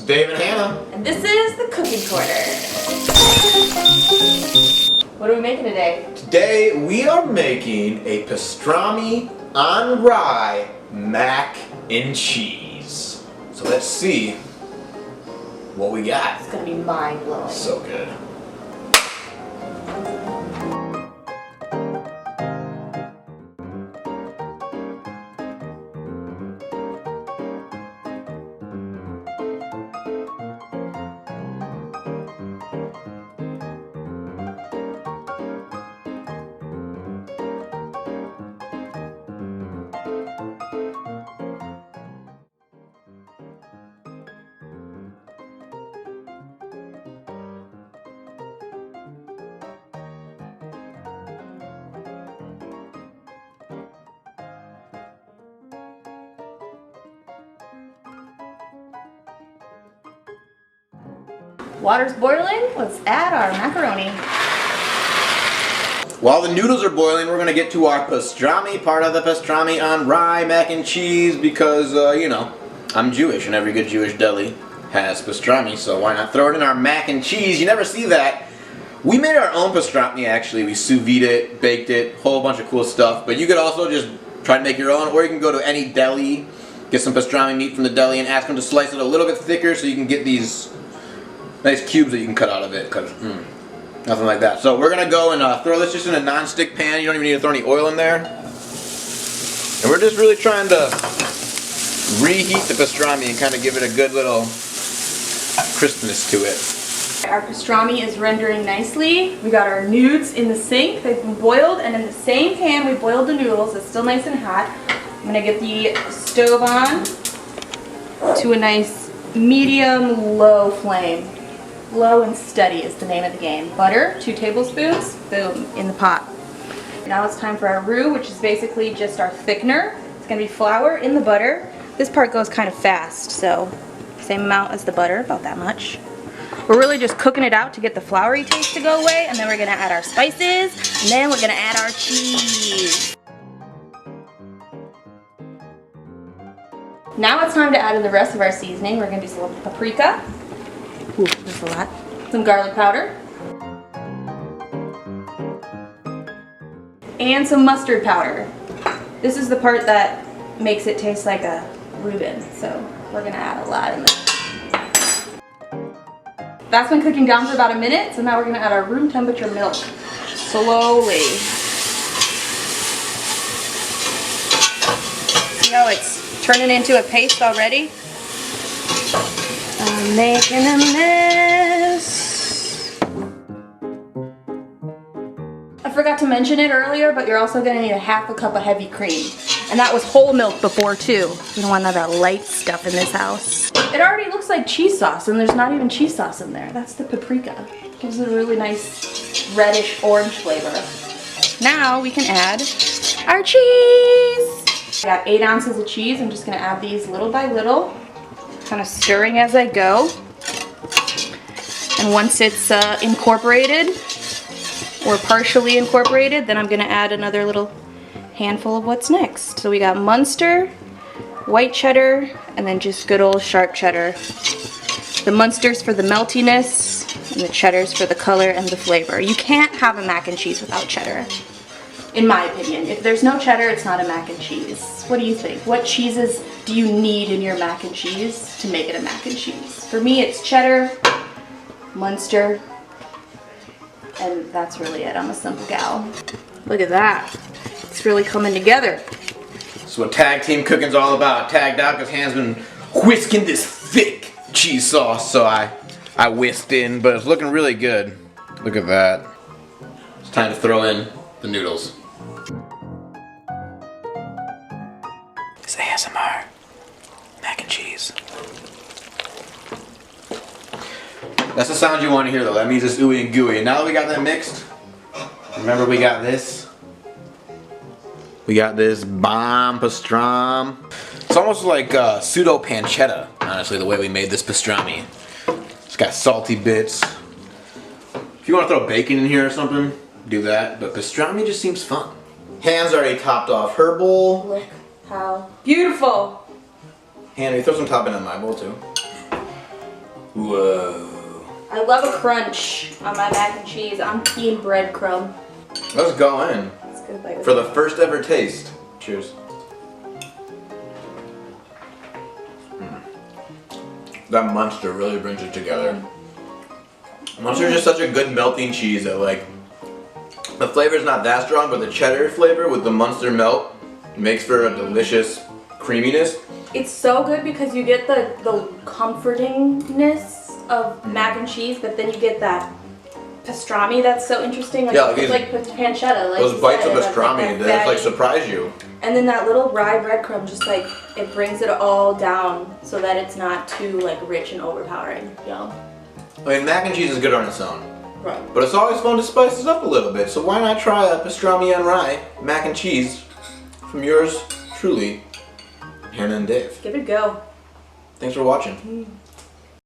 Dave and Hannah. And this is the Cooking Corner. What are we making today? Today we are making a pastrami on rye mac and cheese. So let's see what we got. It's gonna be mind-blowing. So good. Water's boiling, let's add our macaroni. While the noodles are boiling, we're going to get to our pastrami, part of the pastrami on rye mac and cheese, because, you know, I'm Jewish and every good Jewish deli has pastrami, so why not throw it in our mac and cheese? You never see that. We made our own pastrami, actually. We sous vide it, baked it, whole bunch of cool stuff, but you could also just try to make your own, or you can go to any deli, get some pastrami meat from the deli and ask them to slice it a little bit thicker so you can get these nice cubes that you can cut out of it, because nothing like that. So we're going to go and throw this just in a non-stick pan. You don't even need to throw any oil in there. And we're just really trying to reheat the pastrami and kind of give it a good little crispness to it. Our pastrami is rendering nicely. We got our nudes in the sink. They've been boiled, and in the same pan we boiled the noodles. It's still nice and hot. I'm going to get the stove on to a nice medium-low flame. Low and steady is the name of the game. Butter, 2 tablespoons, boom, in the pot. Now it's time for our roux, which is basically just our thickener. It's going to be flour in the butter. This part goes kind of fast, so same amount as the butter, about that much. We're really just cooking it out to get the floury taste to go away, and then we're going to add our spices, and then we're going to add our cheese. Now it's time to add in the rest of our seasoning. We're going to do some paprika. Ooh, that's a lot. Some garlic powder. And some mustard powder. This is the part that makes it taste like a Reuben, so we're going to add a lot in there. That's been cooking down for about a minute, so now we're going to add our room temperature milk. Slowly. See how it's turning into a paste already? I'm making a mess. I forgot to mention it earlier, but you're also going to need a half a cup of heavy cream. And that was whole milk before too. You don't want none of that light stuff in this house. It already looks like cheese sauce, and there's not even cheese sauce in there. That's the paprika. It gives it a really nice reddish orange flavor. Now we can add our cheese. I got 8 ounces of cheese. I'm just going to add these little by little. Kind of stirring as I go, and once it's incorporated or partially incorporated, then I'm going to add another little handful of what's next. So we got Munster, white cheddar, and then just good old sharp cheddar. The Munster's for the meltiness, and the cheddar's for the color and the flavor. You can't have a mac and cheese without cheddar, in my opinion. If there's no cheddar, it's not a mac and cheese. What do you think? What cheeses do you need in your mac and cheese to make it a mac and cheese? For me, it's cheddar, Munster, and that's really it. I'm a simple gal. Look at that. It's really coming together. That's what tag team cooking's all about. Tagged out because Hannah's been whisking this thick cheese sauce, so I whisked in, but it's looking really good. Look at that. It's time to throw in the noodles. It's ASMR. Mac and cheese. That's the sound you want to hear though. That means it's ooey and gooey. And now that we got that mixed, remember we got this? We got this bomb pastrami. It's almost like pseudo pancetta, honestly, the way we made this pastrami. It's got salty bits. If you want to throw bacon in here or something, do that. But pastrami just seems fun. Hannah's already topped off her bowl. Look how beautiful. Hannah, you throw some topping in my bowl too. Whoa. I love a crunch on my mac and cheese. I'm team breadcrumb. Let's go in. It's good flavor. For the first ever taste. Cheers. That Munster really brings it together. Munster is just such a good melting cheese that like, the flavor's not that strong, but the cheddar flavor with the Munster melt makes for a delicious creaminess. It's so good because you get the comfortingness of mac and cheese, but then you get that pastrami that's so interesting. Like, Yeah, it's like pancetta. Like those bites of you said, pastrami, they just like surprise you. And then that little rye breadcrumb just like, it brings it all down so that it's not too like rich and overpowering. Yum. I mean, mac and cheese is good on its own. Right. But it's always fun to spice it up a little bit, so why not try a pastrami on rye mac and cheese from yours truly, Hannah and Dave. Give it a go. Thanks for watching.